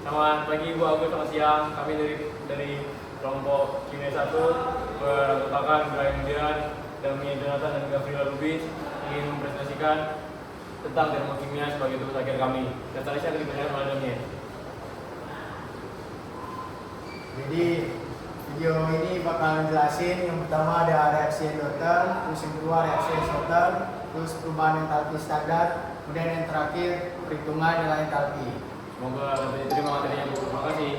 Selamat pagi Bu Agus, selamat siang. Kami dari kelompok Kimia 1 beranggotakan Ibrahim Dian, Dami Jonathan dan Gavrila Lubis ingin mempresentasikan tentang termokimia sebagai tugas akhir kami. Data akan diberikan oleh Dami. Jadi video ini bakal jelasin yang pertama ada reaksi endoterm, terus yang kedua reaksi exotherm, terus perubahan entalpi standar, kemudian yang terakhir perhitungan nilai entalpi. Semoga dapat diterima materinya Bu. Terima kasih.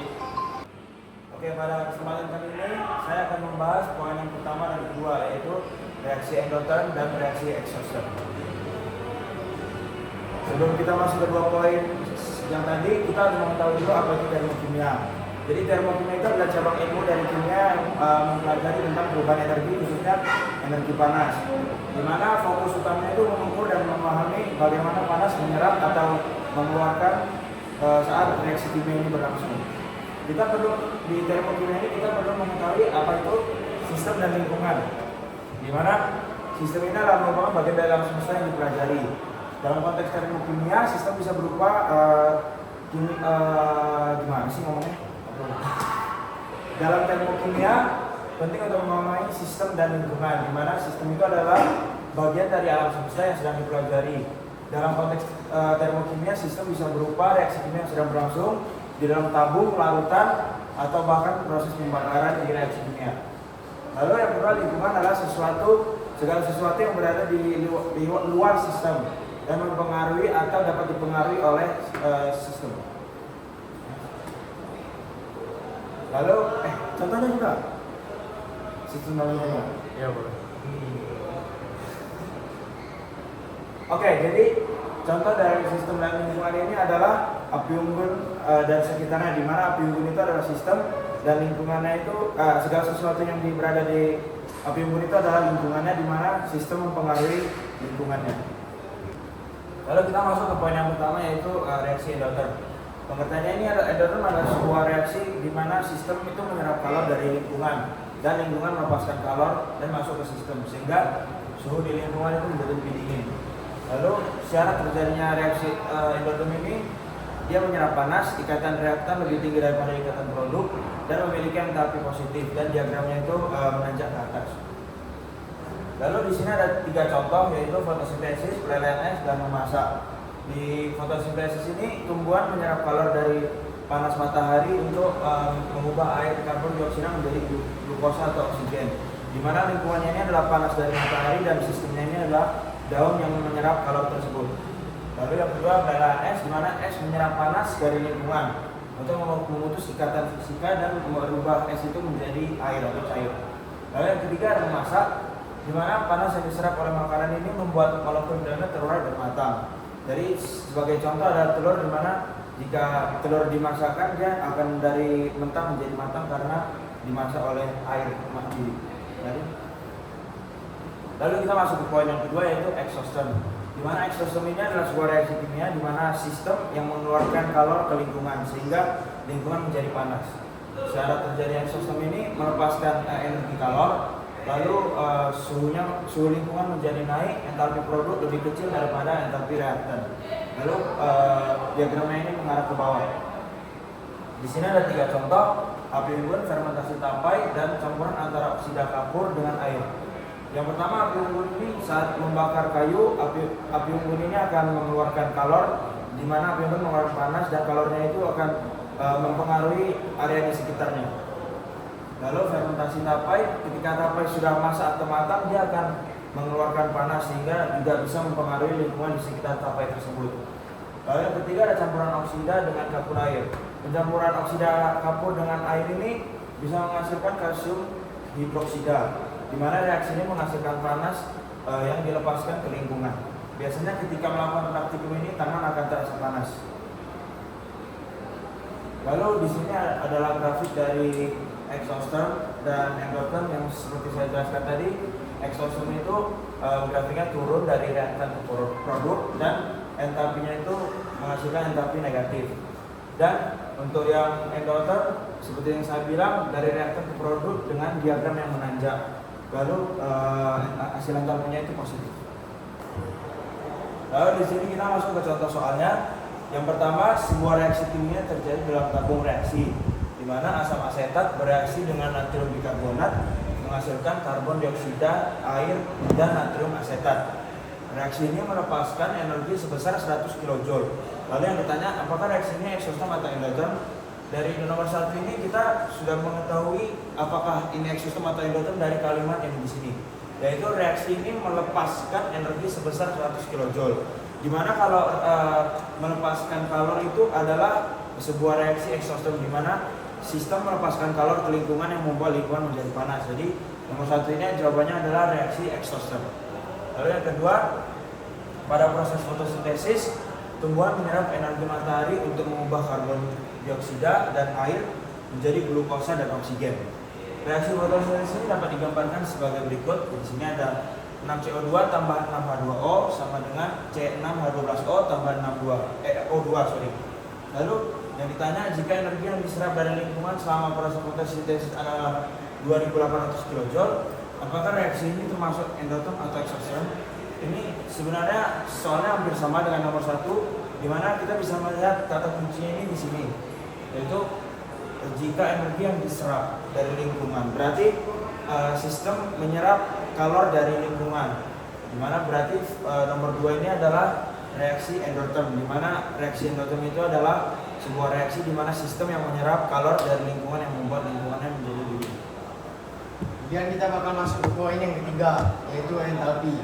Oke, pada kesempatan kali ini saya akan membahas poin yang pertama dan kedua, yaitu reaksi endotherm dan reaksi exotherm. Sebelum kita masuk ke dua poin yang tadi, kita harus mengetahui dulu apa itu termokimia. Jadi termokimia itu adalah cabang ilmu dari kimia yang mempelajari tentang perubahan energi, khususnya energi panas. Di mana fokus utamanya itu mengukur dan memahami bagaimana panas menyerap atau mengeluarkan saat reaksi kimia ini berlangsung. Kita perlu di termokimia ini kita perlu mengetahui apa itu sistem dan lingkungan. Di mana sistem ini adalah merupakan bagian dari alam semesta yang dipelajari. Dalam konteks termokimia, sistem bisa berupa gimana sih ngomongnya? Dalam termokimia penting untuk memahami sistem dan lingkungan, di mana sistem itu adalah bagian dari alam semesta yang sedang dipelajari. Dalam konteks termokimia, sistem bisa berupa reaksi kimia yang sedang berlangsung di dalam tabung, larutan, atau bahkan proses pembakaran di reaksi kimia. Lalu yang kedua, lingkungan adalah segala sesuatu yang berada di luar sistem dan mempengaruhi atau dapat dipengaruhi oleh sistem. Lalu, contohnya juga sistem dan lingkungan. Ya boleh. Oke, jadi contoh dari sistem dan lingkungan ini adalah api unggun dan sekitarnya, di mana api unggun itu adalah sistem dan lingkungannya itu segala sesuatu yang berada di api unggun itu adalah lingkungannya, di mana sistem mempengaruhi lingkungannya. Lalu kita masuk ke poin yang pertama, yaitu reaksi endotherm. Pengertiannya ini adalah endotherm adalah sebuah reaksi di mana sistem itu menyerap kalor dari lingkungan dan lingkungan melepaskan kalor dan masuk ke sistem, sehingga suhu di lingkungan itu menjadi lebih dingin. Lalu syarat terjadinya reaksi endotherm ini, dia menyerap panas, ikatan reaktan lebih tinggi daripada ikatan produk, dan memiliki entalpi positif, dan diagramnya itu menanjak ke atas. Lalu di sini ada 3 contoh, yaitu fotosintesis, pelelehan es, dan memasak. Di fotosintesis ini tumbuhan menyerap kalor dari panas matahari untuk mengubah air karbon dioksida menjadi glukosa atau oksigen. Di mana lingkungannya ini adalah panas dari matahari dan sistemnya ini adalah daun yang menyerap kalor tersebut. Lalu yang kedua, pelelehan es, di mana es menyerap panas dari lingkungan untuk memutus ikatan fisika dan merubah es itu menjadi air atau cair. Lalu yang ketiga, ada memasak, di mana panas yang diserap oleh makanan ini membuat molekul dalamnya terurai dan matang. Jadi sebagai contoh ada telur, di mana jika telur dimasakkan dia akan dari mentah menjadi matang karena dimasak oleh air mati. Lalu kita masuk ke poin yang kedua, yaitu exotherm. Di mana exotherm ini adalah sebuah reaksi kimia di mana sistem yang mengeluarkan kalor ke lingkungan sehingga lingkungan menjadi panas. Syarat terjadi exotherm ini melepaskan energi kalor, lalu suhu lingkungan menjadi naik, entalpi produk lebih kecil daripada entalpi reaktan. Lalu diagramnya ini mengarah ke bawah. Di sini ada 3 contoh, api unggun, fermentasi tapai, dan campuran antara oksida kapur dengan air. Yang pertama, api unggun ini saat membakar kayu, api unggun ini akan mengeluarkan kalor, di mana api unggun mengeluarkan panas dan kalornya itu akan mempengaruhi area di sekitarnya. Lalu fermentasi tapai, ketika tapai sudah masak atau matang, dia akan mengeluarkan panas sehingga juga bisa mempengaruhi lingkungan di sekitar tapai tersebut. Lalu yang ketiga, ada campuran oksida dengan kapur air. Pencampuran oksida kapur dengan air ini bisa menghasilkan kalsium hidroksida, di mana reaksi ini menghasilkan panas yang dilepaskan ke lingkungan. Biasanya ketika melakukan praktikum ini tangan akan terasa panas. Lalu di sini adalah grafik dari exotherm dan endotherm yang seperti saya jelaskan tadi. Exotherm itu grafiknya turun dari reaktan ke produk dan entalpinya itu menghasilkan entalpi negatif. Dan untuk yang endotherm, seperti yang saya bilang, dari reaktan ke produk dengan diagram yang menanjak. Lalu hasil entalpinya itu positif. Lalu di sini kita masuk ke contoh soalnya. Yang pertama, sebuah reaksi kimia terjadi dalam tabung reaksi, di mana asam asetat bereaksi dengan natrium bikarbonat menghasilkan karbon dioksida, air, dan natrium asetat. Reaksi ini melepaskan energi sebesar 100 kJ. Lalu yang ditanya, apakah reaksi ini eksoterm atau endoterm? Dari nomor 1 ini kita sudah mengetahui apakah ini eksoterm atau endoterm dari kalimat yang di sini, yaitu reaksi ini melepaskan energi sebesar 100 kJ. Dimana kalau melepaskan kalor itu adalah sebuah reaksi eksoterm, di mana sistem melepaskan kalor ke lingkungan yang membuat lingkungan menjadi panas. Jadi nomor 1 ini jawabannya adalah reaksi eksoterm. Lalu yang kedua, pada proses fotosintesis, tumbuhan menyerap energi matahari untuk mengubah karbon dioksida dan air menjadi glukosa dan oksigen. Reaksi fotosintesis ini dapat digambarkan sebagai berikut. Di sini ada 6CO2 tambah 6H2O sama dengan C6H12O tambah O2. Lalu yang ditanya, jika energi yang diserap dari lingkungan selama proses fotosintesis adalah 2800 kJ, apakah reaksi ini termasuk endoterm atau eksoterm? Ini sebenarnya soalnya hampir sama dengan nomor 1, di mana kita bisa melihat kata kuncinya ini di sini, yaitu jika energi yang diserap dari lingkungan, berarti sistem menyerap kalor dari lingkungan, di mana berarti nomor 2 ini adalah reaksi endoterm, di mana reaksi endoterm itu adalah sebuah reaksi di mana sistem yang menyerap kalor dari lingkungan yang membuat lingkungannya menjadi dingin. Kemudian kita bakal masuk ke poin yang ketiga, yaitu entalpi.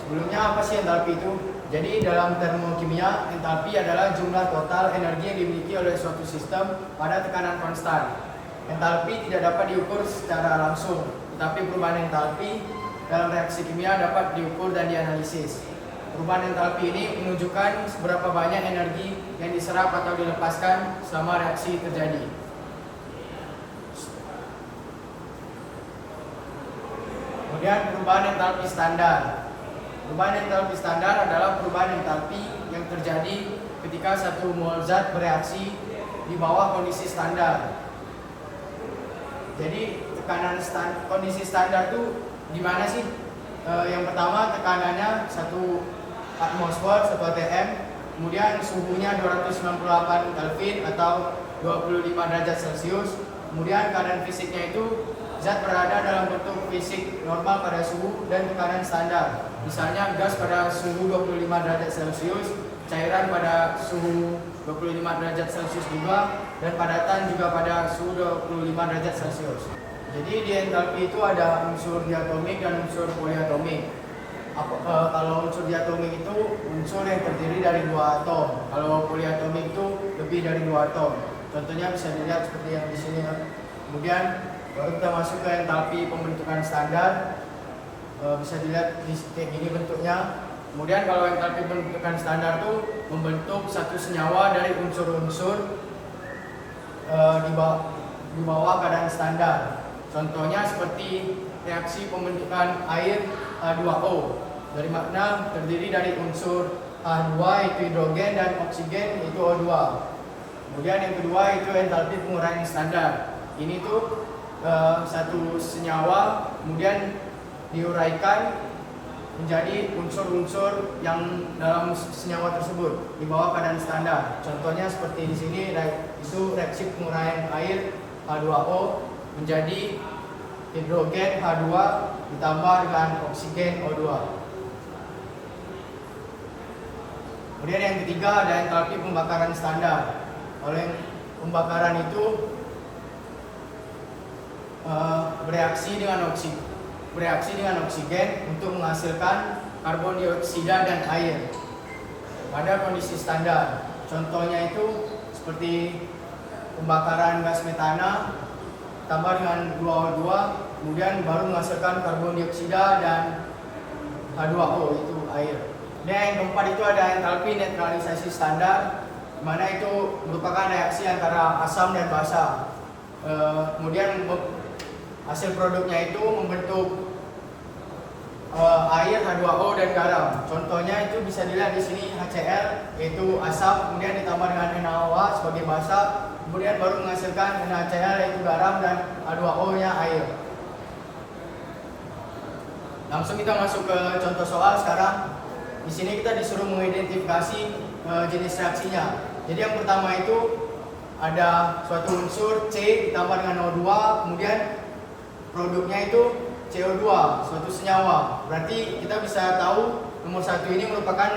Sebelumnya apa sih entalpi itu? Jadi dalam termokimia, entalpi adalah jumlah total energi yang dimiliki oleh suatu sistem pada tekanan konstan. Entalpi tidak dapat diukur secara langsung, tetapi perubahan entalpi dalam reaksi kimia dapat diukur dan dianalisis. Perubahan entalpi ini menunjukkan seberapa banyak energi yang diserap atau dilepaskan selama reaksi terjadi. Kemudian perubahan entalpi standar. Perubahan entalpi standar adalah perubahan entalpi yang terjadi ketika satu mol zat bereaksi di bawah kondisi standar. Jadi kondisi standar itu di mana sih? Yang pertama tekanannya 1 atmosfer 1 atm, kemudian suhunya 298 Kelvin atau 25 derajat Celcius. Kemudian keadaan fisiknya itu zat berada dalam bentuk fisik normal pada suhu dan tekanan standar. Misalnya gas pada suhu 25 derajat Celcius, cairan pada suhu 25 derajat Celcius juga, dan padatan juga pada suhu 25 derajat Celcius. Jadi di entalpi itu ada unsur diatomik dan unsur poliatomik. Kalau unsur diatomik itu unsur yang terdiri dari 2 atom. Kalau poliatomik itu lebih dari 2 atom. Contohnya bisa dilihat seperti yang di sini. Kemudian baru kita masuk ke entalpi pembentukan standar. Bisa dilihat di kayak gini bentuknya. Kemudian kalau entalpi pembentukan standar itu membentuk satu senyawa dari unsur-unsur di bawah keadaan standar. Contohnya seperti reaksi pembentukan air H2O. Dari makna terdiri dari unsur H2 yaitu hidrogen dan oksigen yaitu O2. Kemudian yang kedua itu entalpi penguraian standar. Ini tuh satu senyawa kemudian diuraikan menjadi unsur-unsur yang dalam senyawa tersebut di bawah keadaan standar. Contohnya seperti di sini itu reaksi penguraian air H2O menjadi hidrogen H2 ditambah dengan oksigen O2. Kemudian yang ketiga ada entalpi pembakaran standar. Oleh pembakaran itu bereaksi dengan oksigen untuk menghasilkan karbon dioksida dan air pada kondisi standar. Contohnya itu seperti pembakaran gas metana tambah dengan 2O2, kemudian baru menghasilkan karbon dioksida dan H2O itu air. Dan yang keempat itu ada entalpi netralisasi standar, di mana itu merupakan reaksi antara asam dan basa. Kemudian hasil produknya itu membentuk air H2O dan garam. Contohnya itu bisa dilihat di sini HCl yaitu asam, kemudian ditambah dengan NaOH sebagai basa, kemudian baru menghasilkan NaCl yaitu garam dan H2O-nya air. Langsung kita masuk ke contoh soal sekarang. Di sini kita disuruh mengidentifikasi jenis reaksinya. Jadi yang pertama itu ada suatu unsur C ditambah dengan O2, kemudian produknya itu CO2, suatu senyawa. Berarti kita bisa tahu nomor 1 ini merupakan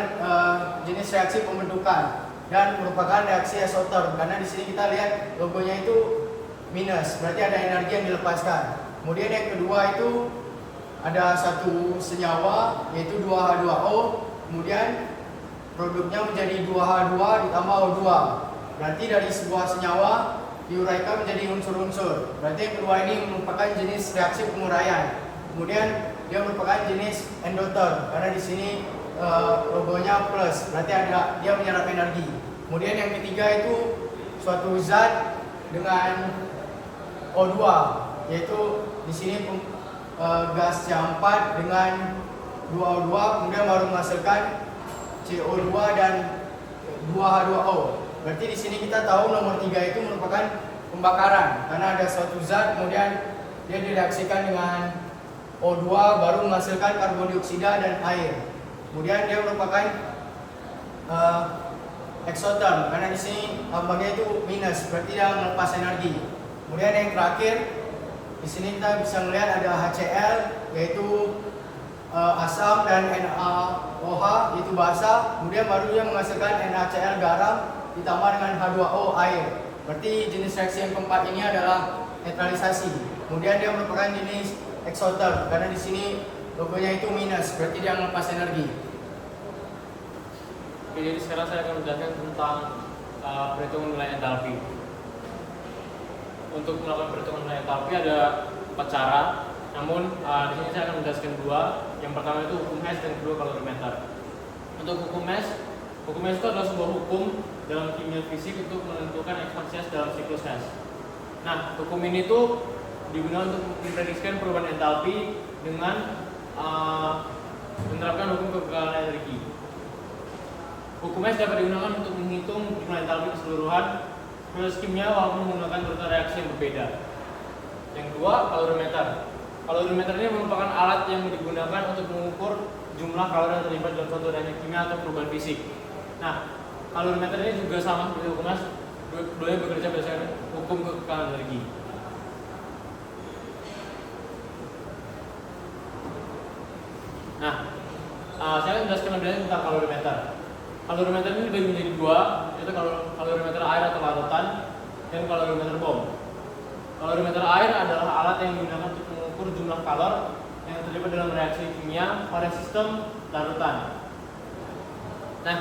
jenis reaksi pembentukan dan merupakan reaksi isoter, karena di sini kita lihat logonya itu minus, berarti ada energi yang dilepaskan. Kemudian yang kedua itu ada satu senyawa yaitu 2H2O, kemudian produknya menjadi 2H2 ditambah O2. Berarti dari sebuah senyawa diuraikan menjadi unsur-unsur. Berarti yang kedua ini merupakan jenis reaksi penguraian. Kemudian dia merupakan jenis endoter, karena di sini logonya plus, berarti dia menyerap energi. Kemudian yang ketiga itu suatu zat dengan O2, yaitu di sini gas C4 dengan 2O2, kemudian baru menghasilkan CO2 dan 2H2O. Berarti di sini kita tahu nomor 3 itu merupakan pembakaran, karena ada suatu zat kemudian dia direaksikan dengan O2 baru menghasilkan karbon dioksida dan air. Kemudian dia merupakan eksoterm, karena di sini lambangnya itu minus, berarti dia melepas energi. Kemudian yang terakhir di sini kita bisa melihat ada HCl yaitu asam dan NaOH yaitu basa. Kemudian baru dia menghasilkan NaCl garam ditambah dengan H2O air. Berarti jenis reaksi yang keempat ini adalah netralisasi. Kemudian dia merupakan jenis eksoterm, karena di sini logonya itu minus, berarti dia melepas energi. Oke, jadi sekarang saya akan menjelaskan tentang perhitungan nilai entalpi. Untuk melakukan perhitungan nilai entalpi ada 4 cara, namun di sini saya akan menjelaskan 2. Yang pertama itu hukum Hess dan kedua kalorimeter. Untuk hukum Hess itu adalah sebuah hukum dalam kimia fisik untuk menentukan ekspansi Hess dalam siklus Hess. Nah, hukum ini tuh digunakan untuk memprediksikan perubahan entalpi dengan menerapkan hukum kekekalan energi. Hukum Hess dapat digunakan untuk menghitung jumlah entalpi keseluruhan proses kimia walaupun menggunakan urutan reaksi yang berbeda. Yang kedua, kalorimeter. Kalorimeter ini merupakan alat yang digunakan untuk mengukur jumlah kalori yang terlibat dalam suatu reaksi kimia atau perubahan fisik. Nah, kalorimeter ini juga sama seperti hukum Hess, keduanya bekerja berdasarkan hukum kekekalan energi. Nah, saya akan menjelaskan lebih lanjut tentang kalorimeter. Kalorimeter ini dibagi menjadi 2, yaitu kalorimeter air atau larutan dan kalorimeter bom. Kalorimeter air adalah alat yang digunakan untuk mengukur jumlah kalor yang terlibat dalam reaksi kimia pada sistem larutan. Nah,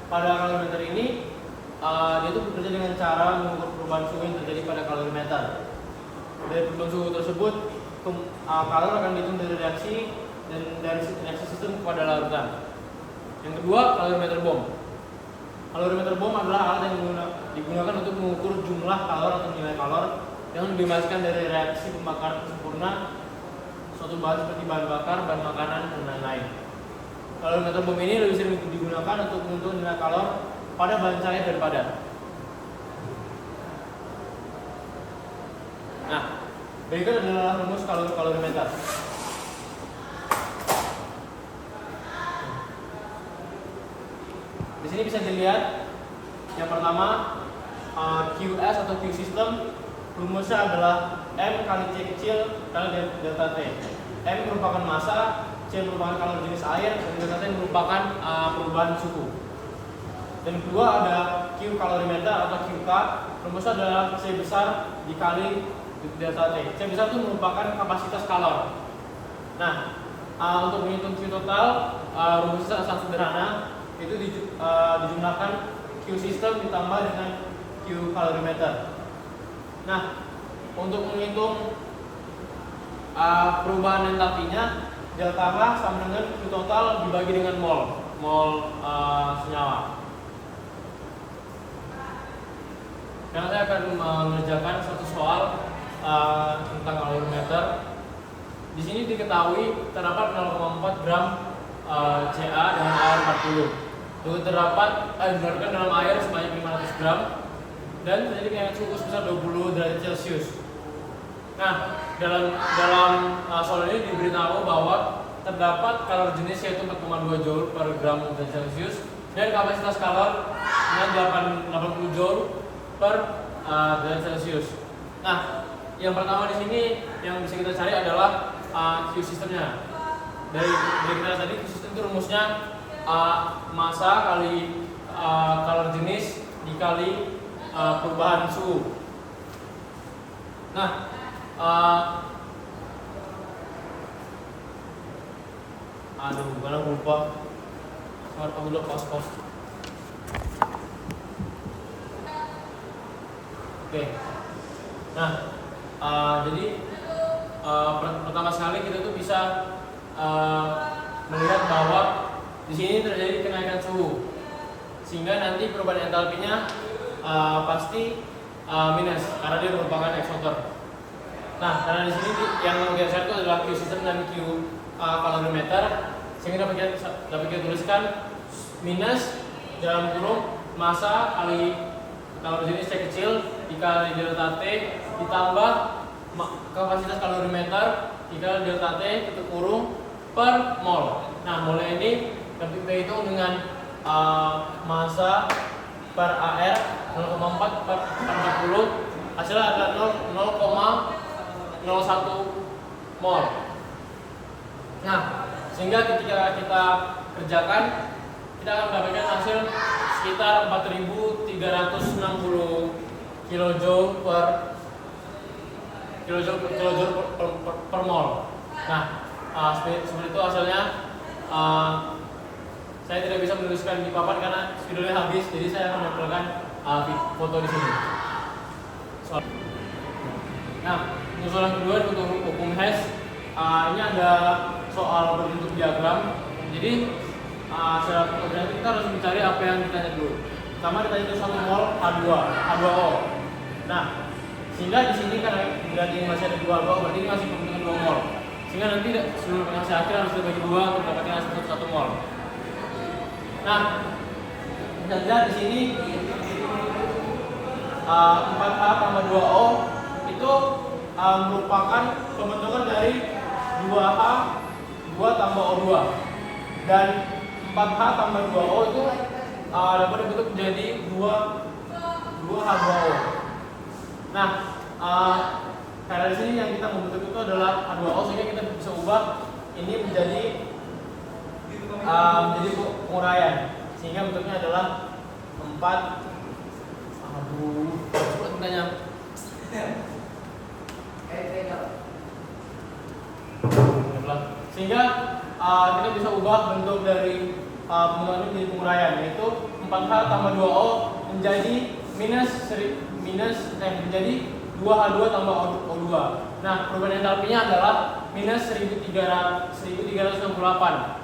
pada kalorimeter ini dia itu bekerja dengan cara mengukur perubahan suhu yang terjadi pada kalorimeter. Dari perubahan suhu tersebut, kalor akan dihitung dari reaksi dan dari reaksi sistem kepada larutan. Yang kedua, kalorimeter bom. Kalorimeter bom adalah alat yang digunakan untuk mengukur jumlah kalor atau nilai kalor yang dibebaskan dari reaksi pembakaran sempurna suatu bahan seperti bahan bakar, bahan makanan, dan lain-lain. Kalorimeter bom ini lebih sering digunakan untuk menentukan nilai kalor pada bahan cair dan padat. Nah, berikut adalah rumus kalorimeter. Di sini bisa dilihat yang pertama QS atau Q system, rumusnya adalah M kali C kecil kali delta T. M merupakan massa, C merupakan kalori jenis air, dan delta T merupakan perubahan suhu. Dan kedua ada Q kalorimeter atau QK, rumusnya adalah C besar dikali delta T. C besar itu merupakan kapasitas kalor. Nah, untuk menghitung Q total, rumusnya sangat sederhana, itu dijumlahkan Q system ditambah dengan Q kalorimeter. Nah, untuk menghitung perubahan entalpinya, delta H sama dengan Q total dibagi dengan mol senyawa. Sekarang saya akan mengerjakan suatu soal tentang kalorimeter. Di sini diketahui terdapat 0,4 gram Ca dengan air 40. Juga terdapat dibenarkan dalam air sebanyak 500 gram dan terjadi kenaikan suhu sebesar 20 derajat Celcius. Nah, dalam soal ini diberitahu bahwa terdapat kalori jenis yaitu 4,2 joule per gram derajat Celcius dan kapasitas kalor dengan 80 joule per derajat Celcius. Nah, yang pertama di sini yang bisa kita cari adalah Q sistemnya. Dari kita tadi Q sistem itu rumusnya massa kali kalor jenis dikali perubahan suhu. Nah, gimana lupa. Aku dulu pause. Oke. Nah, jadi pertama sekali kita tuh bisa melihat bahwa di sini terjadi kenaikan suhu, sehingga nanti perubahan entalpinya pasti minus karena dia merupakan exhaustor. Nah, karena di sini yang kita cari itu adalah Q system dan Q kalorimeter, sehingga dapat kita tuliskan minus dalam kurung massa kali kalori jenis C kecil dikali delta T ditambah kapasitas kalorimeter dikali delta T tutup kurung per mol. Nah, molnya ini dapat kita hitung dengan massa per AR 0,4 per 40, hasilnya adalah 0,01 mol. Nah, sehingga ketika kita kerjakan, kita akan mendapatkan hasil sekitar 4.360 kilojoule per mol. Nah, seperti itu hasilnya. Saya tidak bisa menuliskan di papan karena videonya habis, jadi saya akan menempelkan foto di sini. Nah, usulan kedua untuk hukum Hess, ini ada soal berbentuk diagram. Jadi secara program kita harus mencari apa yang ditanya dulu. Pertama ditanya itu 1 mol H2O. Nah, sehingga di sini kan berarti masih ada 2 H2O, berarti ini masih pembentukan 2 mol. Sehingga nanti seluruh hasil akhir harus dibagi 2 untuk mendapatkan hasil 1 mol. Nah, kita lihat di sini 4H tambah 2O itu merupakan pembentukan dari 2H 2 tambah O2, dan 4H tambah 2O itu dapat dibentuk menjadi 2H2O. Nah, karena di sini yang kita membentuk itu adalah H2O, sehingga kita bisa ubah ini menjadi penguraian, sehingga bentuknya adalah 4. Cepat tanya. Sehingga kita bisa ubah bentuk dari pembentukan ini menjadi penguraian, yaitu 4H tambah 2O menjadi menjadi 2H2 tambah O2. Nah, perubahan entalpinya adalah minus 1368.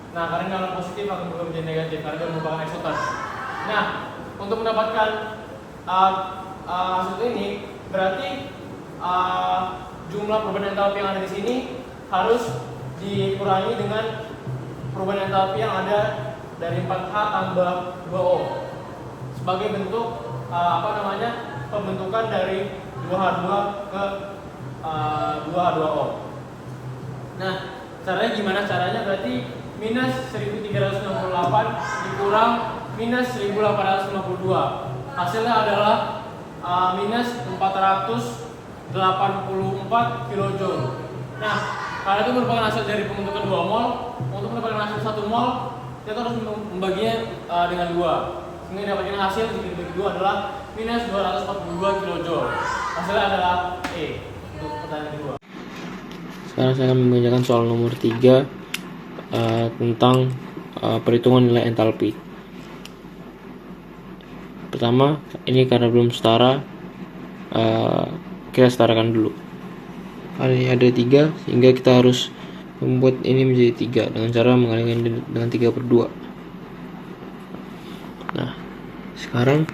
Nah, karena dalam positif akan berubah menjadi negatif karena dia merupakan exhaustor. Nah, untuk mendapatkan hasil ini berarti jumlah perubahan entalpi yang ada di sini harus dikurangi dengan perubahan entalpi yang ada dari 4H tambah 2O sebagai bentuk pembentukan dari 2H2 ke 2H2O. Nah, caranya gimana? Caranya berarti minus 1368 dikurang minus 1852. Hasilnya adalah minus 484 kilojoule. Nah, karena itu merupakan hasil dari pembentukan 2 mol, untuk mendapatkan hasil 1 mol kita harus membaginya dengan 2. Sehingga dapatkan hasil dibagi 2 adalah minus 242 kilojoule. Hasilnya adalah E untuk pertanyaan kedua. Sekarang saya akan mengerjakan soal nomor 3 tentang perhitungan nilai entalpi. Pertama, ini karena belum setara, kita setarakan dulu. Ini ada 3, sehingga kita harus membuat ini menjadi 3 dengan cara mengalikan dengan 3/2. Nah, sekarang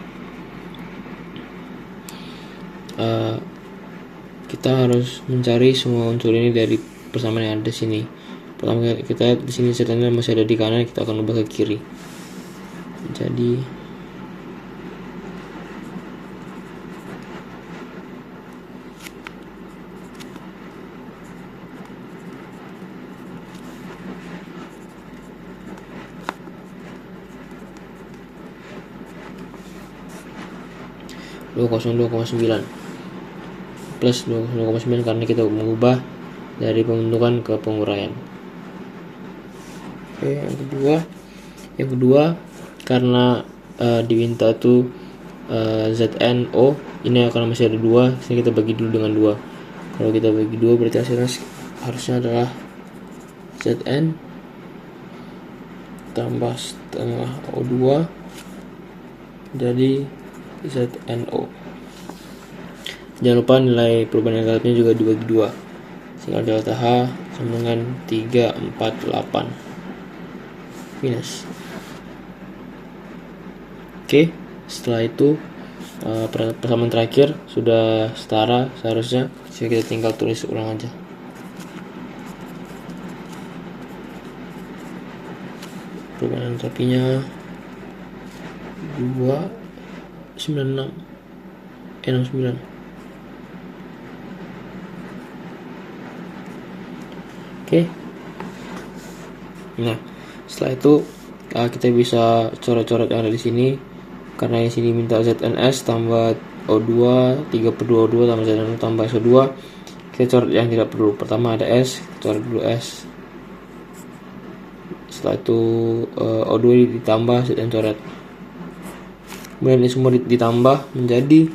kita harus mencari semua unsur ini dari persamaan yang ada di sini. Pertama, kita lihat di sini setanya masih ada di kanan, kita akan ubah ke kiri. Jadi 202,9 plus 202,9 karena kita mengubah dari pembentukan ke penguraian. Oke, yang kedua karena diminta tuh ZNO ini akan masih ada 2, sini kita bagi dulu dengan 2. Kalau kita bagi 2 berarti hasilnya harusnya adalah Zn tambah setengah O2 jadi ZNO. Jangan lupa nilai perubahan entalpinya juga dibagi 2 sehingga delta H sama dengan 348 minus. Oke, setelah itu persamaan terakhir sudah setara seharusnya, sehingga kita tinggal tulis ulang aja. Perubahan entalpinya 296 69. Oke. Nah, setelah itu kita bisa coret-coret yang ada di sini. Karena di sini minta ZNS tambah O2 3/2 O2 tambah ZNO tambah SO2. Kita coret yang tidak perlu. Pertama ada S, coret dulu S. Setelah itu O2 ditambah ZN coret. Kemudian ini semua ditambah menjadi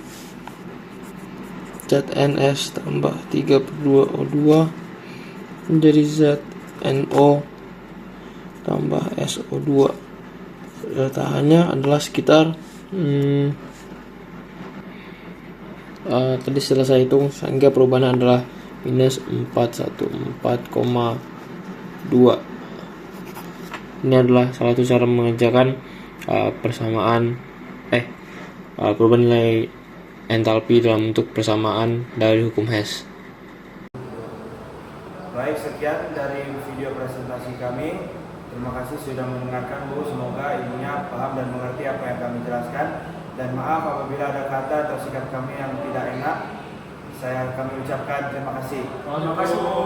ZNS tambah 3/2 O2 menjadi ZNO tambah SO2. Delta-nya adalah sekitar tadi setelah saya hitung sehingga perubahan adalah minus 414,2. Ini adalah salah satu cara mengerjakan persamaan perubahan nilai entalpi dalam bentuk persamaan dari hukum Hess. Baik, sekian dari video presentasi kami. Terima kasih sudah mendengarkan Bu. Semoga ibunya paham dan mengerti apa yang kami jelaskan. Dan maaf apabila ada kata atau sikap kami yang tidak enak. Kami ucapkan terima kasih. Terima kasih Bu.